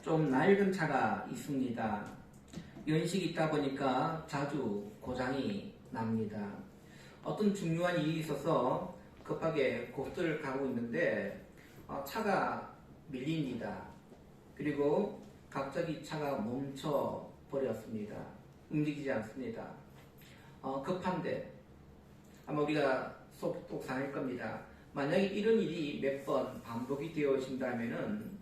좀 낡은 차가 있습니다. 연식이 있다 보니까 자주 고장이 납니다. 어떤 중요한 일이 있어서 급하게 고속도로를 가고 있는데 차가 밀립니다. 그리고 갑자기 차가 멈춰 버렸습니다. 움직이지 않습니다. 급한데 아마 우리가 속 상할 겁니다. 만약에 이런 일이 몇 번 반복이 되어진다면은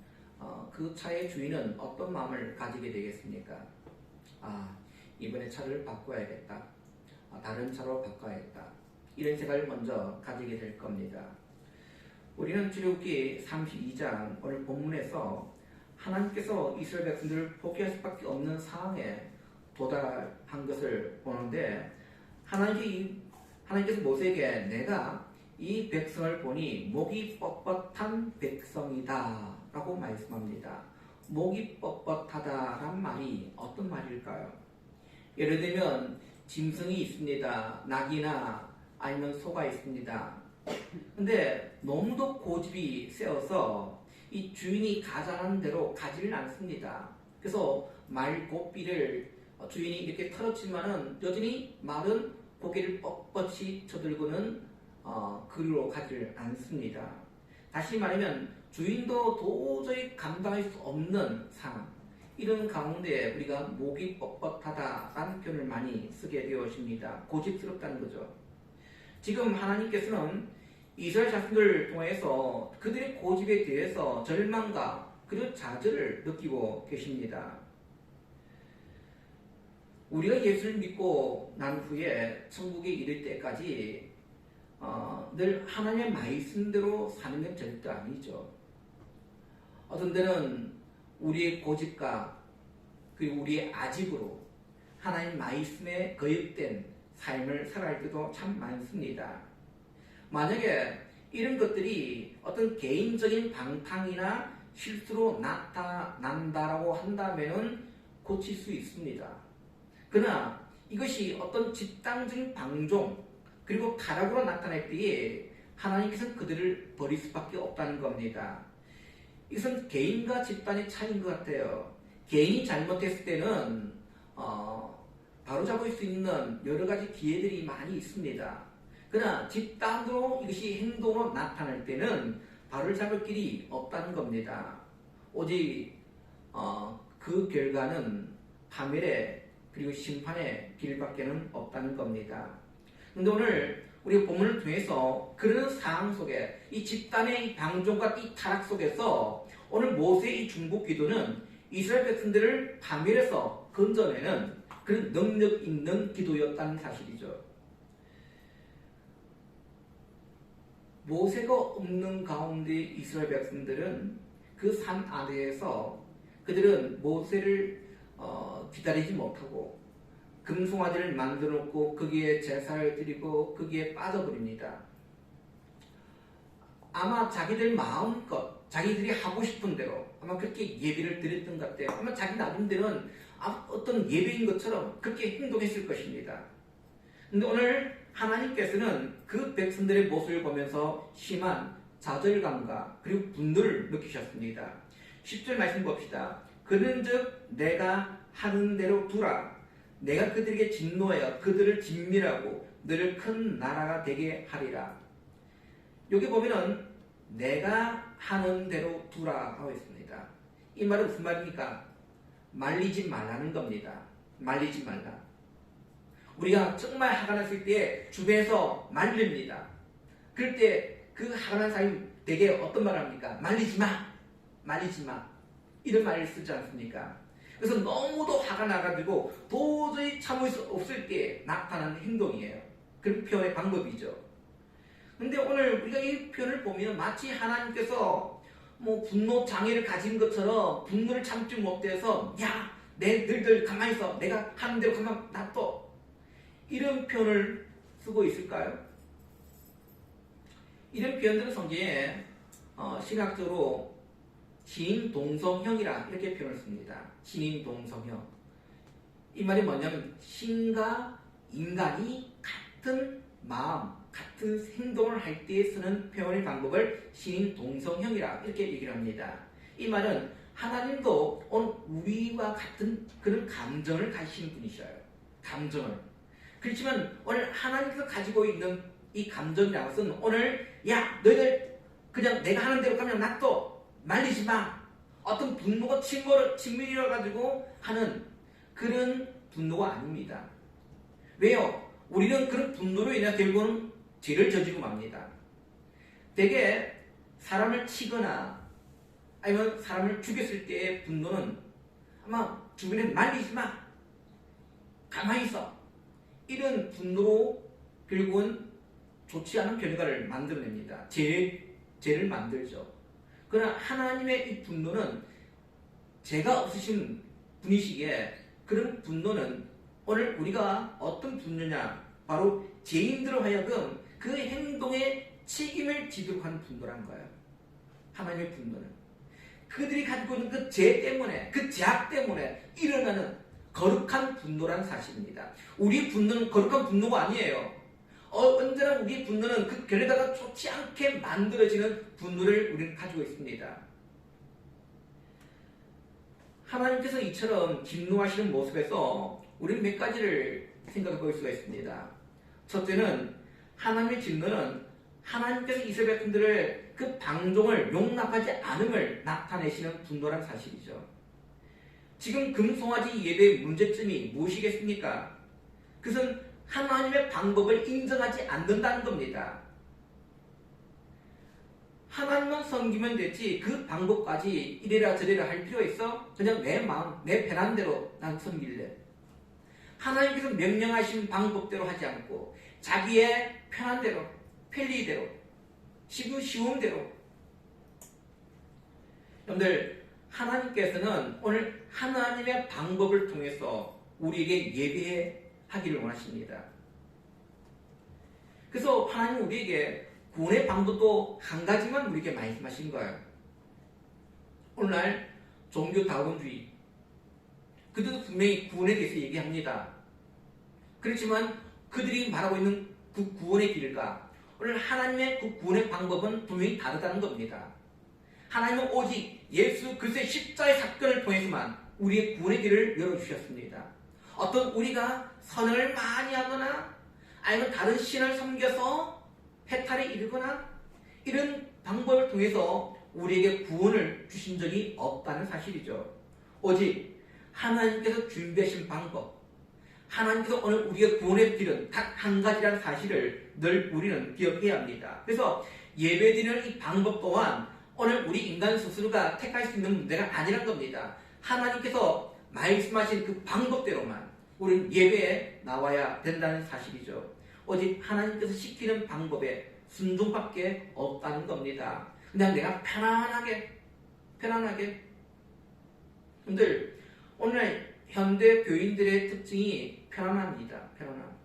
그 차의 주인은 어떤 마음을 가지게 되겠습니까? 이번에 차를 바꿔야겠다. 다른 차로 바꿔야겠다. 이런 생각을 먼저 가지게 될 겁니다. 우리는 출애굽기 32장 오늘 본문에서 하나님께서 이스라엘 백성들을 포기할 수밖에 없는 상황에 도달한 것을 보는데 하나님께서 모세에게 내가 이 백성을 보니 목이 뻣뻣한 백성이다 라고 말씀합니다. 목이 뻣뻣하다란 말이 어떤 말일까요? 예를 들면 짐승이 있습니다. 낙이나 아니면 소가 있습니다. 근데 너무도 고집이 세어서 이 주인이 가자는 대로 가지를 않습니다. 그래서 말 고삐를 주인이 이렇게 털어치면은 여전히 말은 고개를 뻣뻣이 쳐들고는 그리로 가지를 않습니다. 다시 말하면 주인도 도저히 감당할 수 없는 상황, 이런 가운데 우리가 목이 뻣뻣하다라는 표현을 많이 쓰게 되어집니다. 고집스럽다는 거죠. 지금 하나님께서는 이스라엘 자손들을 통해서 그들의 고집에 대해서 절망과 그리고 좌절을 느끼고 계십니다. 우리가 예수를 믿고 난 후에 천국에 이를 때까지 늘 하나님의 말씀대로 사는 건 절대 아니죠. 어떤 때는 우리의 고집과 그리고 우리의 아집으로 하나님 말씀에 거역된 삶을 살아갈 때도 참 많습니다. 만약에 이런 것들이 어떤 개인적인 방탕이나 실수로 나타난다라고 한다면 고칠 수 있습니다. 그러나 이것이 어떤 집단적인 방종 그리고 타락으로 나타날 때에 하나님께서는 그들을 버릴 수밖에 없다는 겁니다. 이것은 개인과 집단의 차이인 것 같아요. 개인이 잘못했을 때는 바로잡을 수 있는 여러 가지 기회들이 많이 있습니다. 그러나 집단으로 이것이 행동으로 나타날 때는 바로를 잡을 길이 없다는 겁니다. 오직 그 결과는 파멸의 그리고 심판의 길밖에는 없다는 겁니다. 그런데 오늘 우리 본문을 통해서 그런 상황 속에 이 집단의 방종과 이 타락 속에서 오늘 모세의 이 중보 기도는 이스라엘 백성들을 파멸에서 건져내는 그런 능력 있는 기도였다는 사실이죠. 모세가 없는 가운데 이스라엘 백성들은 그 산 아래에서 그들은 모세를 기다리지 못하고 금송아지를 만들어 놓고 거기에 제사를 드리고 거기에 빠져버립니다. 아마 자기들 마음껏 자기들이 하고 싶은 대로 아마 그렇게 예배를 드렸던 것 같아요. 아마 자기 나름대로는 어떤 예배인 것처럼 그렇게 행동했을 것입니다. 근데 오늘 하나님께서는 그 백성들의 모습을 보면서 심한 좌절감과 그리고 분노를 느끼셨습니다. 10절 말씀 봅시다. 그런즉 내가 하는 대로 두라. 내가 그들에게 진노하여 그들을 진멸하고 너를 큰 나라가 되게 하리라. 여기 보면은 내가 하는 대로 두라 하고 있습니다. 이 말은 무슨 말입니까? 말리지 말라는 겁니다. 말리지 말라. 우리가 정말 화가 났을 때 주변에서 말립니다. 그럴 때 그 화가 난 사람이 되게 어떤 말을 합니까? 말리지 마! 말리지 마! 이런 말을 쓰지 않습니까? 그래서 너무도 화가 나가지고 도저히 참을 수 없을 때 나타나는 행동이에요. 그런 표현의 방법이죠. 근데 오늘 우리가 이 표현을 보면 마치 하나님께서 분노 장애를 가진 것처럼 분노를 참지 못해서 야, 너희들 가만히 있어. 내가 하는 대로 가만 놔둬. 이런 표현을 쓰고 있을까요? 이런 표현들은 성경에 신학적으로 신동성형이라 이렇게 표현을 씁니다. 신인동성형. 이 말이 뭐냐면 신과 인간이 같은 마음, 같은 행동을 할 때 쓰는 표현의 방법을 신인동성형이라 이렇게 얘기를 합니다. 이 말은 하나님도 오늘 우리와 같은 그런 감정을 가지신 분이셔요. 감정을. 그렇지만 오늘 하나님께서 가지고 있는 이 감정이라는 것은 오늘 야 너희들 그냥 내가 하는 대로 그냥 놔둬 말리지 마. 어떤 분노가 친밀이라 가지고 하는 그런 분노가 아닙니다. 왜요? 우리는 그런 분노로 인해 결국은 죄를 저지르고 맙니다. 대개 사람을 치거나 아니면 사람을 죽였을 때의 분노는 아마 주변에 말리지 마. 가만히 있어. 이런 분노로 결국은 좋지 않은 결과를 만들어냅니다. 죄를 만들죠. 그러나 하나님의 이 분노는 죄가 없으신 분이시기에 그런 분노는 오늘 우리가 어떤 분노냐 바로 죄인들로 하여금 그 행동에 책임을 지도록 하는 분노란 거예요. 하나님의 분노는 그들이 가지고 있는 그 죄 때문에 그 죄악 때문에 일어나는 거룩한 분노란 사실입니다. 우리 분노는 거룩한 분노가 아니에요. 언제나 우리 분노는 그 결과가 좋지 않게 만들어지는 분노를 우리는 가지고 있습니다. 하나님께서 이처럼 진노하시는 모습에서 우리는 몇 가지를 생각해 볼 수가 있습니다. 첫째는 하나님의 진노는 하나님께서 이스라엘 백성들을 그 방종을 용납하지 않음을 나타내시는 분노란 사실이죠. 지금 금송아지 예배의 문제점이 무엇이겠습니까? 그것은 하나님의 방법을 인정하지 않는다는 겁니다. 하나님만 섬기면 되지 그 방법까지 이래라 저래라 할 필요가 있어? 그냥 내 마음, 내 편한 대로 난 섬길래. 하나님께서 명령하신 방법대로 하지 않고 자기의 편한 대로, 편리대로, 쉬운 대로. 여러분들, 하나님께서는 오늘 하나님의 방법을 통해서 우리에게 예배하기를 원하십니다. 그래서 하나님 우리에게 구원의 방법도 한 가지만 우리에게 말씀하신 거예요. 오늘날 종교다원주의 그들도 분명히 구원에 대해서 얘기합니다. 그렇지만 그들이 말하고 있는 그 구원의 길과 오늘 하나님의 그 구원의 방법은 분명히 다르다는 겁니다. 하나님은 오직 예수 그리스도의 십자가의 사건을 통해서만 우리의 구원의 길을 열어주셨습니다. 어떤 우리가 선을 많이 하거나 아니면 다른 신을 섬겨서 해탈에 이르거나 이런 방법을 통해서 우리에게 구원을 주신 적이 없다는 사실이죠. 오직 하나님께서 준비하신 방법, 하나님께서 오늘 우리의 구원의 길은 단 한 가지라는 사실을 늘 우리는 기억해야 합니다. 그래서 예배드리는 이 방법 또한 오늘 우리 인간 스스로가 택할 수 있는 문제가 아니란 겁니다. 하나님께서 말씀하신 그 방법대로만 우리는 예배에 나와야 된다는 사실이죠. 오직 하나님께서 시키는 방법에 순종밖에 없다는 겁니다. 그냥 내가 편안하게 여러분들 오늘 현대 교인들의 특징이 편안합니다. 편안함.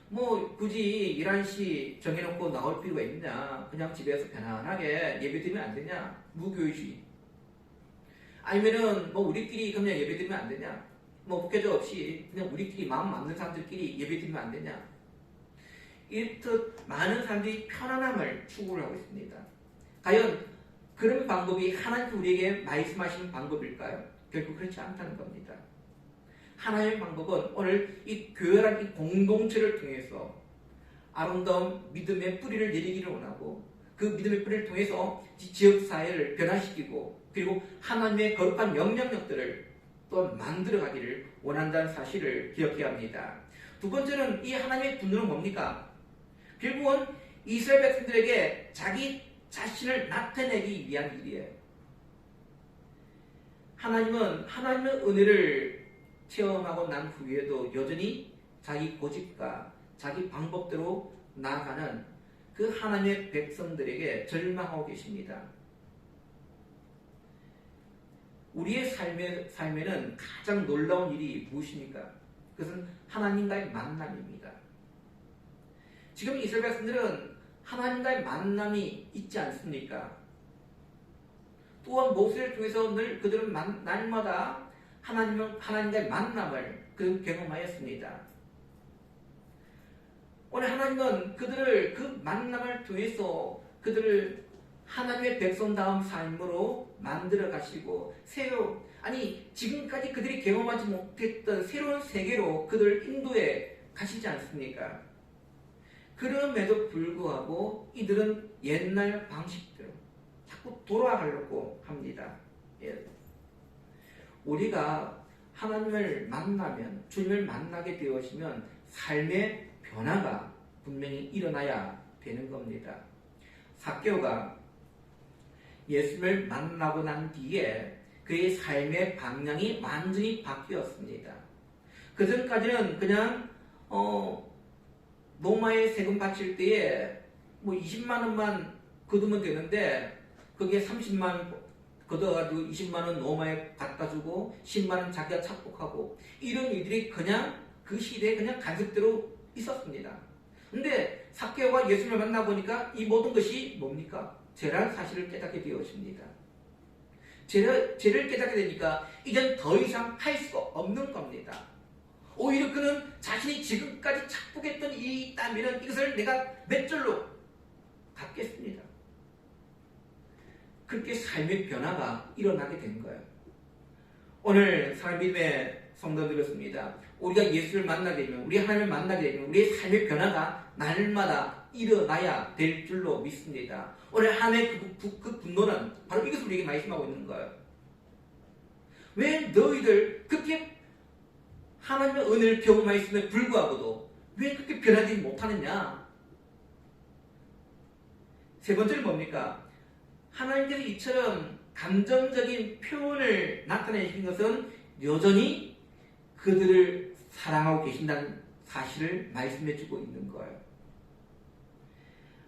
뭐 굳이 11시 정해놓고 나올 필요가 있느냐, 그냥 집에서 편안하게 예배드리면 안 되냐, 무교의주의. 아니면은 뭐 우리끼리 그냥 예배드리면 안 되냐, 뭐 목회자 없이 그냥 우리끼리 마음 맞는 사람들끼리 예배드리면 안 되냐. 이렇듯 많은 사람들이 편안함을 추구를 하고 있습니다. 과연 그런 방법이 하나님께서 우리에게 말씀하시는 방법일까요? 결국 그렇지 않다는 겁니다. 하나님의 방법은 오늘 이 교회란 이 공동체를 통해서 아름다운 믿음의 뿌리를 내리기를 원하고 그 믿음의 뿌리를 통해서 지역사회를 변화시키고 그리고 하나님의 거룩한 영향력들을 또 만들어가기를 원한다는 사실을 기억해야 합니다. 두 번째는 이 하나님의 분노는 뭡니까? 결국은 이스라엘 백성들에게 자기 자신을 나타내기 위한 일이에요. 하나님은 하나님의 은혜를 체험하고 난 후에도 여전히 자기 고집과 자기 방법대로 나아가는 그 하나님의 백성들에게 절망하고 계십니다. 우리의 삶에는 가장 놀라운 일이 무엇입니까? 그것은 하나님과의 만남입니다. 지금 이스라엘 백성들은 하나님과의 만남이 있지 않습니까? 또한 모세를 통해서 늘 그들은 날마다 하나님과의 만남을 경험하였습니다. 오늘 하나님은 그들을 그 만남을 통해서 그들을 하나님의 백성다운 삶으로 만들어 가시고 아니 지금까지 그들이 경험하지 못했던 새로운 세계로 그들 인도에 가시지 않습니까? 그럼에도 불구하고 이들은 옛날 방식대로 자꾸 돌아가려고 합니다. 예. 우리가 하나님을 만나면, 주님을 만나게 되어지면 삶의 변화가 분명히 일어나야 되는 겁니다. 삭개오가 예수를 만나고 난 뒤에 그의 삶의 방향이 완전히 바뀌었습니다. 그전까지는 그냥 로마에 세금 바칠 때에 뭐 20만 원만 거두면 되는데 그게 30만 원 걷어가지고 20만 원 로마에 갖다 주고 10만 원 자기가 착복하고 이런 일들이 그냥 그 시대에 그냥 간섭대로 있었습니다. 근데 삭개오가 예수를 만나보니까 이 모든 것이 뭡니까? 죄라는 사실을 깨닫게 되어집니다. 죄를 깨닫게 되니까 이젠 더 이상 할 수가 없는 겁니다. 오히려 그는 자신이 지금까지 착복했던 일이 있다면 이것을 내가 몇 절로 갚겠습니다. 그렇게 삶의 변화가 일어나게 된 거예요. 오늘 사랑 믿음의 성도들이었습니다. 우리가 예수를 만나게 되면, 우리 하나님을 만나게 되면 우리의 삶의 변화가 날마다 일어나야 될 줄로 믿습니다. 오늘 하나님의 그 분노는 바로 이것을 우리에게 말씀하고 있는 거예요. 왜 너희들 그렇게 하나님의 은혜를 경험하였음에 불구하고도 왜 그렇게 변하지 못하느냐? 세 번째는 뭡니까? 하나님께서 이처럼 감정적인 표현을 나타내신 것은 여전히 그들을 사랑하고 계신다는 사실을 말씀해주고 있는 거예요.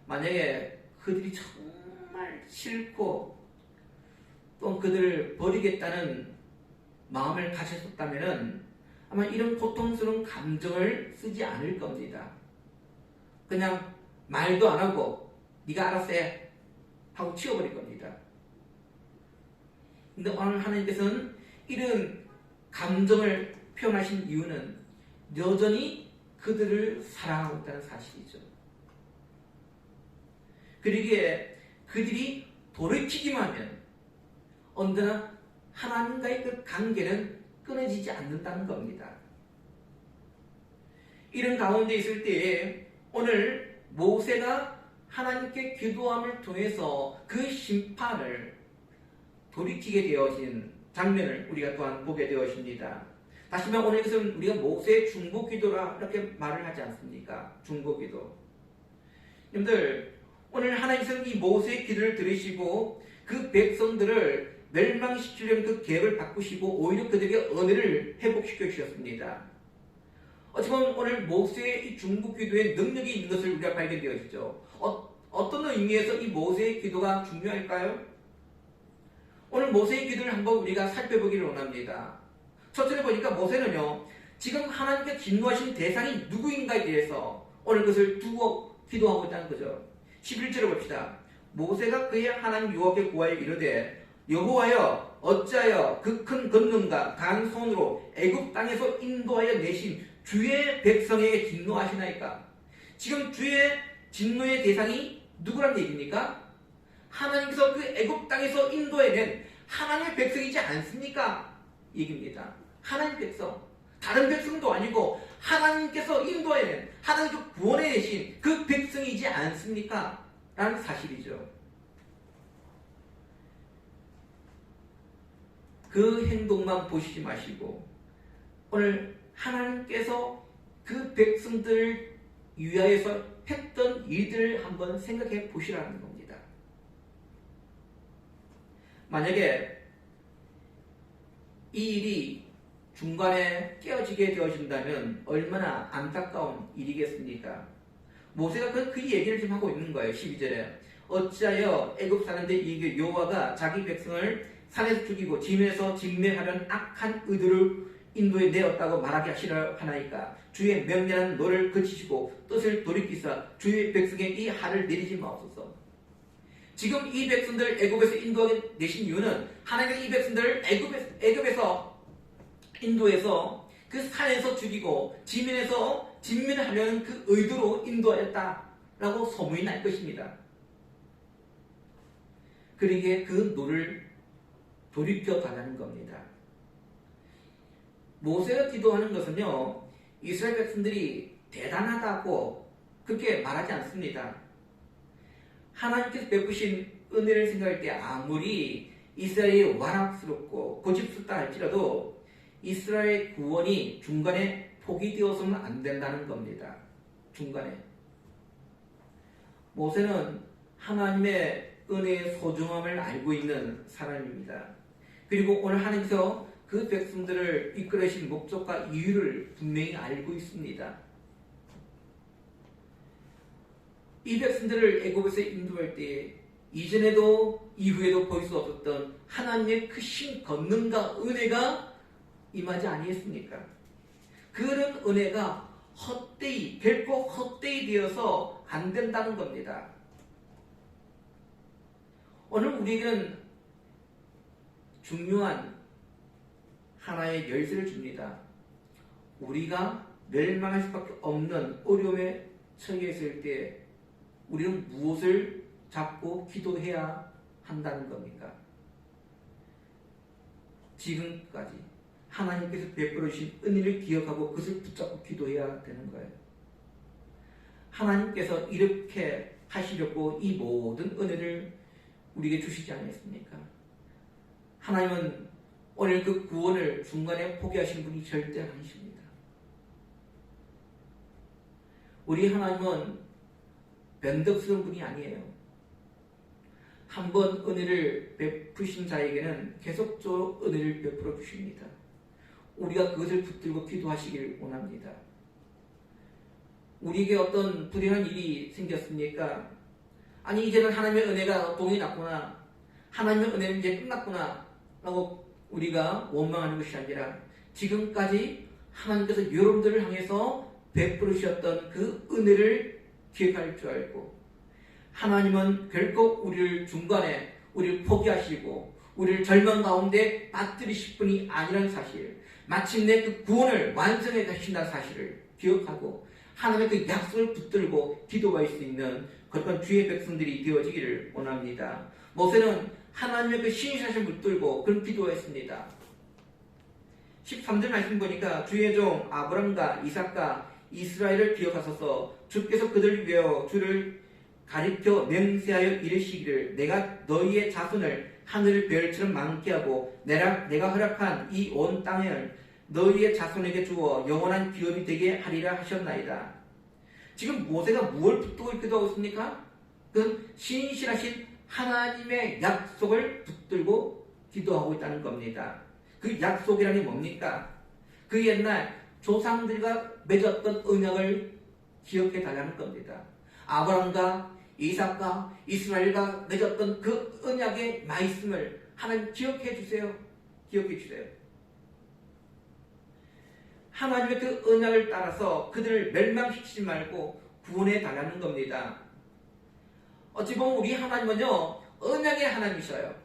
만약에 그들이 정말 싫고 또 그들을 버리겠다는 마음을 가졌었다면 아마 이런 고통스러운 감정을 쓰지 않을 겁니다. 그냥 말도 안 하고 네가 알아서 해 하고 치워버릴 겁니다. 근데 오늘 하나님께서는 이런 감정을 표현하신 이유는 여전히 그들을 사랑하고 있다는 사실이죠. 그러기에 그들이 돌이키기만 하면 언제나 하나님과의 그 관계는 끊어지지 않는다는 겁니다. 이런 가운데 있을 때에 오늘 모세가 하나님께 기도함을 통해서 그 심판을 돌이키게 되어진 장면을 우리가 또한 보게 되어집니다. 다시 말해 오늘 이것은 우리가 모세의 중보기도라 이렇게 말을 하지 않습니까? 중보기도. 여러분들 오늘 하나님께서는 이 모세의 기도를 들으시고 그 백성들을 멸망시키려는 그 계획을 바꾸시고 오히려 그들에게 은혜를 회복시켜 주셨습니다. 어찌보면 오늘 모세의 이 중보기도에 능력이 있는 것을 우리가 발견되어지죠. 어떤 의미에서 이 모세의 기도가 중요할까요? 오늘 모세의 기도를 한번 우리가 살펴보기를 원합니다. 첫째로 보니까 모세는요, 지금 하나님께 진노하신 대상이 누구인가에 대해서 오늘 그것을 두고 기도하고 있다는 거죠. 11절을 봅시다. 모세가 그의 하나님 여호와께 구하여 이르되 여호와여 어찌하여 그 큰 권능과 강한 손으로 애굽 땅에서 인도하여 내신 주의 백성에게 진노하시나이까? 지금 주의 진노의 대상이 누구란 얘기입니까? 하나님께서 그 애굽 땅에서 인도해낸 하나님의 백성이지 않습니까? 얘기입니다. 하나님 백성, 다른 백성도 아니고 하나님께서 인도해낸, 하나님께서 구원해내신 그 백성이지 않습니까? 라는 사실이죠. 그 행동만 보시지 마시고 오늘 하나님께서 그 백성들을 위하여서 했던 일들을 한번 생각해 보시라는 겁니다. 만약에 이 일이 중간에 깨어지게 되어진다면 얼마나 안타까운 일이겠습니까? 모세가 그 얘기를 지금 하고 있는 거예요. 12절에 어찌하여 애굽 사는데 이게 여호와가 자기 백성을 산에서 죽이고 지면에서 진멸하려는 악한 의도를 인도에 내었다고 말하게 하시려 하나이까? 주의 명령한 너를 거치시고 뜻을 돌이키사 주의 백성에 이 하를 내리지 마옵소서. 지금 이 백성들 애굽에서 인도하게 내신 이유는 하나님께서 이 백성들을 애굽에서 인도해서 그 산에서 죽이고 지면에서 진멸하려는 그 의도로 인도하였다라고 소문이 날 것입니다. 그러기에 그 노를 돌이켜 달라는 겁니다. 모세가 기도하는 것은요, 이스라엘 백성들이 대단하다고 그렇게 말하지 않습니다. 하나님께서 베푸신 은혜를 생각할 때 아무리 이스라엘이 완악스럽고 고집스럽다 할지라도 이스라엘 구원이 중간에 포기되어서는 안 된다는 겁니다. 중간에. 모세는 하나님의 은혜의 소중함을 알고 있는 사람입니다. 그리고 오늘 하나님께서 그 백성들을 이끌으신 목적과 이유를 분명히 알고 있습니다. 이 백성들을 애굽에서 인도할 때 이전에도 이후에도 볼 수 없었던 하나님의 크신 권능과 은혜가 임하지 아니했습니까? 그런 은혜가 헛되이 결코 헛되이 되어서 안 된다는 겁니다. 오늘 우리에게는 중요한 하나의 열쇠를 줍니다. 우리가 멸망할 수밖에 없는 어려움에 처해 있을 때 우리는 무엇을 잡고 기도해야 한다는 겁니까? 지금까지 하나님께서 베풀어 주신 은혜를 기억하고 그것을 붙잡고 기도해야 되는 거예요. 하나님께서 이렇게 하시려고 이 모든 은혜를 우리에게 주시지 않았습니까? 하나님은 오늘 그 구원을 중간에 포기하신 분이 절대 아니십니다. 우리 하나님은 변덕스러운 분이 아니에요. 한번 은혜를 베푸신 자에게는 계속적으로 은혜를 베풀어 주십니다. 우리가 그것을 붙들고 기도하시길 원합니다. 우리에게 어떤 불행한 일이 생겼습니까? 아니 이제는 하나님의 은혜가 동이 났구나, 하나님의 은혜는 이제 끝났구나 라고 우리가 원망하는 것이 아니라 지금까지 하나님께서 여러분들을 향해서 베풀으셨던 그 은혜를 기억할 줄 알고, 하나님은 결코 우리를 중간에 우리를 포기하시고 우리를 절망 가운데 빠뜨리실 분이 아니라는 사실, 마침내 그 구원을 완성해 가신다는 사실을 기억하고 하나님의 그 약속을 붙들고 기도할 수 있는 그런 주의 백성들이 되어지기를 원합니다. 모세는 하나님의 그 신실하심을 붙들고 그런 기도했습니다. 13절 말씀 보니까 주의 종 아브람과 이삭과 이스라엘을 기억하소서, 주께서 그들을 위하여 주를 가리켜 맹세하여 이르시기를 내가 너희의 자손을 하늘 별처럼 많게 하고 내가 허락한 이 온 땅을 너희의 자손에게 주어 영원한 기업이 되게 하리라 하셨나이다. 지금 모세가 무엇을 붙들고 기도하고 있습니까? 그건 신실하신 하나님의 약속을 붙들고 기도하고 있다는 겁니다. 그 약속이라니 뭡니까? 그 옛날 조상들과 맺었던 언약을 기억해 달라는 겁니다. 아브라함과 이삭과 이스라엘과 맺었던 그 언약의 말씀을 하나님 기억해 주세요. 기억해 주세요. 하나님의 그 언약을 따라서 그들을 멸망시키지 말고 구원해 달라는 겁니다. 어찌 보면 우리 하나님은요, 언약의 하나님이셔요.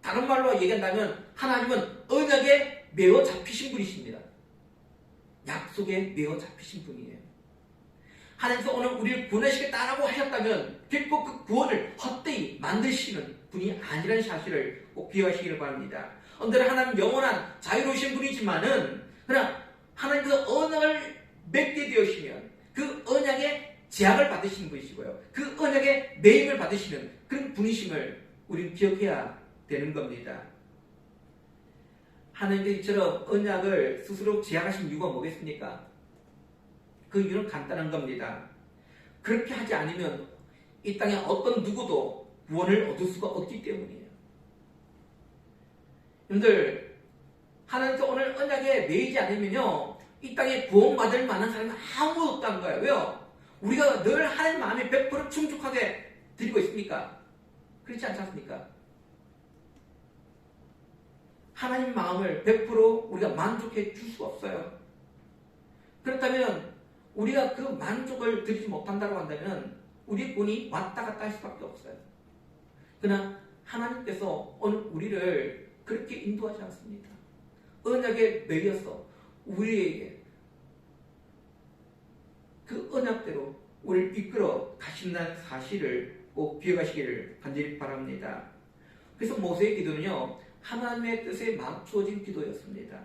다른 말로 얘기한다면 하나님은 언약에 매어 잡히신 분이십니다. 약속에 매어 잡히신 분이에요. 하나님께서 오늘 우리를 구원하시겠다라고 하셨다면 결코 그 구원을 헛되이 만드시는 분이 아니라는 사실을 꼭 기억하시기를 바랍니다. 언제나 하나님 영원한 자유로우신 분이지만은 그러나 하나님께서 언약을 맺게 되시면 그 언약의 제약을 받으시는 분이시고요, 그 언약의 매임을 받으시는 그런 분이심을 우리는 기억해야 되는 겁니다. 하나님께서 이처럼 언약을 스스로 제약하신 이유가 뭐겠습니까? 그 이유는 간단한 겁니다. 그렇게 하지 않으면 이 땅에 어떤 누구도 구원을 얻을 수가 없기 때문이에요. 여러분들, 하나님께서 오늘 언약에 매이지 않으면요, 이 땅에 구원받을 만한 사람이 아무도 없다는 거예요. 왜요? 우리가 늘 하나님 마음에 100% 충족하게 드리고 있습니까? 그렇지 않지 않습니까? 하나님 마음을 100% 우리가 만족해 줄 수 없어요. 그렇다면 우리가 그 만족을 드리지 못한다고 한다면 우리의 본이 왔다 갔다 할 수밖에 없어요. 그러나 하나님께서 오늘 우리를 그렇게 인도하지 않습니다. 언약에 매여서 우리에게 그 언약대로 우리를 이끌어 가신다는 사실을 꼭 기억하시기를 간절히 바랍니다. 그래서 모세의 기도는요, 하나님의 뜻에 맞추어진 기도였습니다.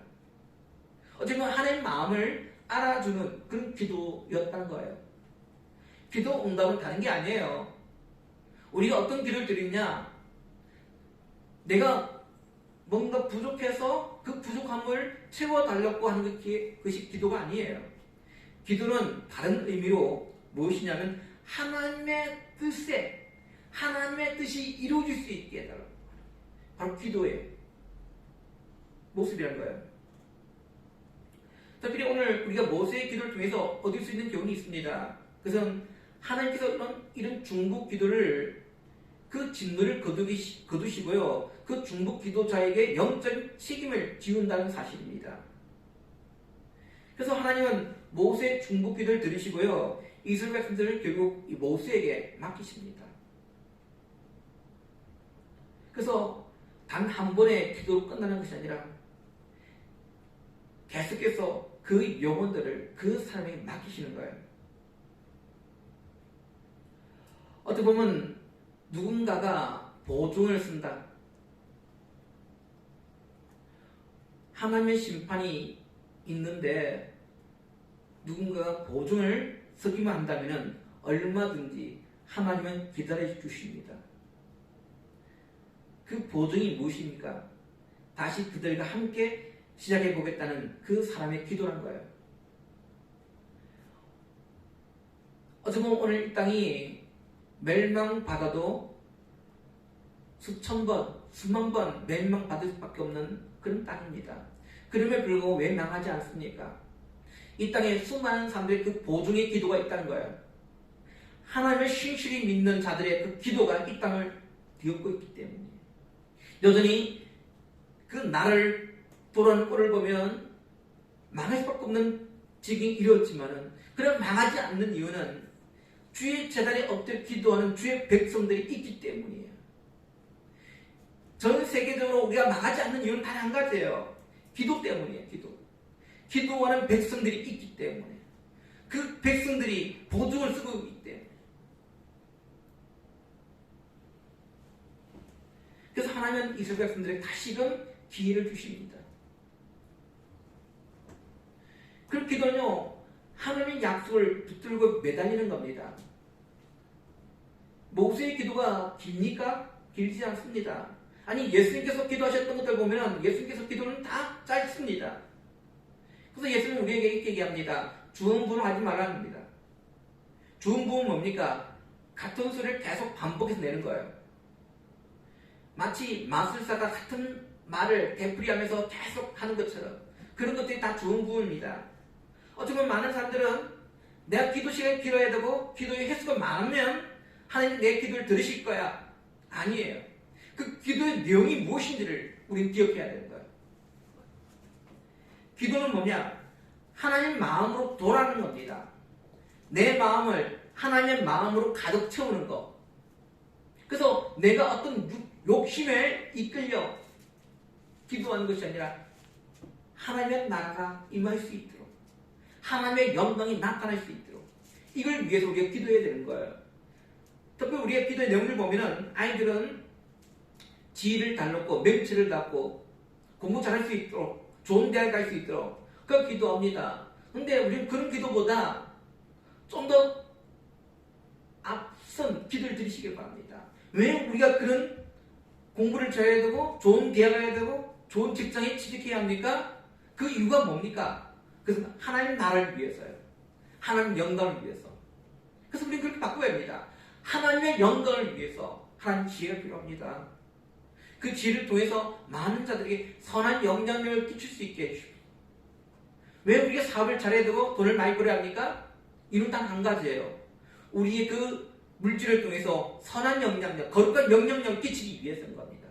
어쩌면 하나님의 마음을 알아주는 그런 기도였다는 거예요. 기도 응답은 다른 게 아니에요. 우리가 어떤 기도를 드리냐, 내가 뭔가 부족해서 그 부족함을 채워달라고 하는 것이 기도가 아니에요. 기도는 다른 의미로 무엇이냐면 하나님의 뜻이 이루어질 수 있게 해달라고. 바로 기도의 모습이라는 거예요. 특별히 오늘 우리가 모세의 기도를 통해서 얻을 수 있는 교훈이 있습니다. 그것은 하나님께서 이런 중복 기도를 그 진노를 거두시고요, 그 중복 기도자에게 영적인 책임을 지운다는 사실입니다. 그래서 하나님은 모세의 중복 기도를 들으시고요, 이스라엘 백성들을 결국 모세에게 맡기십니다. 그래서 단 한 번의 기도로 끝나는 것이 아니라 계속해서 그 영혼들을 그 사람에게 맡기시는 거예요. 어떻게 보면 누군가가 보증을 쓴다. 하나님의 심판이 있는데 누군가가 보증을 서기만 한다면 얼마든지 하나님은 기다려 주십니다. 그 보증이 무엇입니까? 다시 그들과 함께 시작해 보겠다는 그 사람의 기도란 거예요. 어쩌면 오늘 이 땅이 멸망받아도 수천 번, 수만 번 멸망받을 수밖에 없는 그런 땅입니다. 그럼에도 불구하고 왜 망하지 않습니까? 이 땅에 수많은 사람들의 그 보증의 기도가 있다는 거예요. 하나님을 신실히 믿는 자들의 그 기도가 이 땅을 뒤엎고 있기 때문에 여전히 그 나를 돌아오는 꼴을 보면 망할 수밖에 없는 지경이 이루어지만은 그런 망하지 않는 이유는 주의 제단에 엎드려 기도하는 주의 백성들이 있기 때문이에요. 전 세계적으로 우리가 망하지 않는 이유는 단 한 가지예요. 기도 때문이에요. 기도하는 백성들이 있기 때문에, 그 백성들이 보증을 쓰고 있기 때문에. 그래서 하나님은 이스라엘 백성들에게 다시금 기회를 주십니다. 그 기도는요, 하나님의 약속을 붙들고 매달리는 겁니다. 모세의 기도가 깁니까? 길지 않습니다. 아니, 예수님께서 기도하셨던 것들 보면 예수님께서 기도는 다 짧습니다. 그래서 예수님은 우리에게 이렇게 얘기합니다. 주음부는 하지 말라는 겁니다. 주음부는 뭡니까? 같은 소리를 계속 반복해서 내는 거예요. 마치 마술사가 같은 말을 되풀이하면서 계속 하는 것처럼 그런 것들이 다 주음부입니다. 어쩌면 많은 사람들은 내가 기도 시간에 기도해야 되고 기도의 횟수가 많으면 하나님 내 기도를 들으실 거야. 아니에요. 그 기도의 내용이 무엇인지를 우리는 기억해야 되는 거예요. 기도는 뭐냐? 하나님 마음으로 돌아가는 겁니다. 내 마음을 하나님의 마음으로 가득 채우는 것. 그래서 내가 어떤 욕심에 이끌려 기도하는 것이 아니라 하나님의 나라가 임할 수 있도록, 하나님의 영광이 나타날 수 있도록, 이걸 위해서 우리가 기도해야 되는 거예요. 특별히 우리가 기도의 내용을 보면은 아이들은 지혜를 달놓고 명치를 갖고 공부 잘할 수 있도록, 좋은 대학 갈 수 있도록 그 기도합니다. 근데 우리는 그런 기도보다 좀 더 앞선 기도를 드리시길 바랍니다. 왜 우리가 그런 공부를 잘해야 되고 좋은 대학 가야 되고 좋은 직장에 취직해야 합니까? 그 이유가 뭡니까? 그래서 하나님 나라를 위해서요. 하나님 영광을 위해서. 그래서 우리는 그렇게 바꿔야 합니다. 하나님의 영광을 위해서 하나님 지혜가 필요합니다. 그 지혜를 통해서 많은 자들에게 선한 영향력을 끼칠 수 있게 해주십시오. 왜 우리가 사업을 잘해야 되고 돈을 많이 벌어야 합니까? 이유는 단 한 가지예요. 우리의 그 물질을 통해서 선한 영향력, 거룩한 영향력을 끼치기 위해서인 겁니다.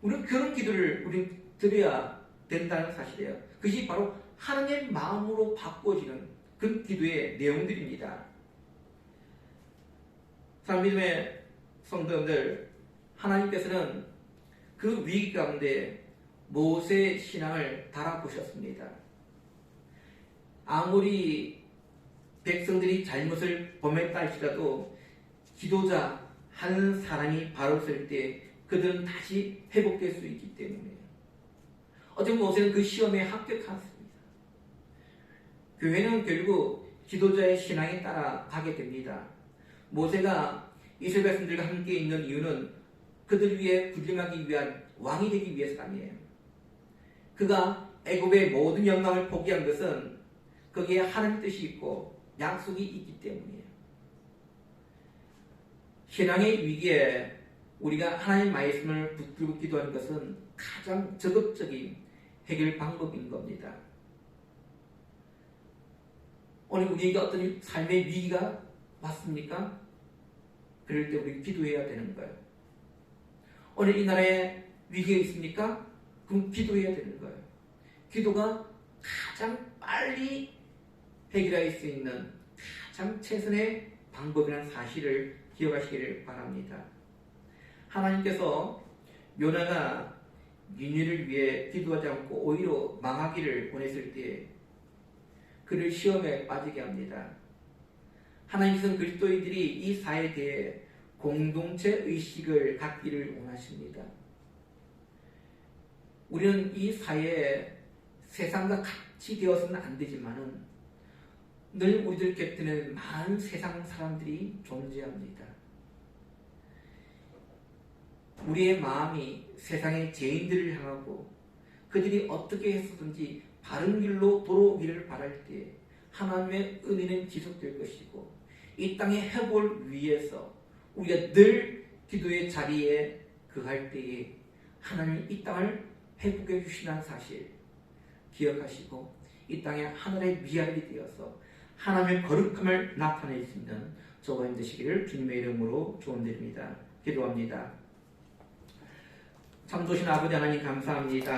우리는 그런 기도를 우리는 드려야 된다는 사실이에요. 그것이 바로 하나님의 마음으로 바꿔지는 그 기도의 내용들입니다. 사랑 믿음의 성도님들, 하나님께서는 그 위기 가운데 모세의 신앙을 달아보셨습니다. 아무리 백성들이 잘못을 범했다 할지라도 기도자 한 사람이 바로 설 때 그들은 다시 회복될 수 있기 때문에 어떻게 모세는 그 시험에 합격했습니다. 교회는 결국 지도자의 신앙에 따라 가게 됩니다. 모세가 이스라엘 백성들과 함께 있는 이유는 그들 위해 군림하기 위한 왕이 되기 위해서가 아니에요. 그가 애굽의 모든 영광을 포기한 것은 거기에 하나님의 뜻이 있고 약속이 있기 때문이에요. 신앙의 위기에 우리가 하나님의 말씀을 붙들고 기도하는 것은 가장 적극적인 해결 방법인 겁니다. 오늘 우리에게 어떤 삶의 위기가 왔습니까? 그럴 때 우리 기도해야 되는 거예요. 오늘 이 나라에 위기가 있습니까? 그럼 기도해야 되는 거예요. 기도가 가장 빨리 해결할 수 있는 가장 최선의 방법이라는 사실을 기억하시기를 바랍니다. 하나님께서 요나가 니느웨를 위해 기도하지 않고 오히려 망하기를 원했을 때 그를 시험에 빠지게 합니다. 하나님께서는 그리스도인들이 이 사회에 대해 공동체 의식을 갖기를 원하십니다. 우리는 이 사회에 세상과 같이 되어서는 안 되지만은 늘 우리들 곁에는 많은 세상 사람들이 존재합니다. 우리의 마음이 세상의 죄인들을 향하고 그들이 어떻게 했었든지 바른 길로 돌아오기를 바랄 때 하나님의 은혜는 지속될 것이고 이 땅의 회복을 위해서 우리가 늘 기도의 자리에 거할 때에 하나님이 이 땅을 회복해 주시는 사실 기억하시고 이 땅에 하늘의 미아들이 되어서 하나님의 거룩함을 나타낼 수 있는 저와 여러분 되시기를 주님의 이름으로 축원드립니다. 기도합니다. 참 좋으신 아버지 하나님 감사합니다.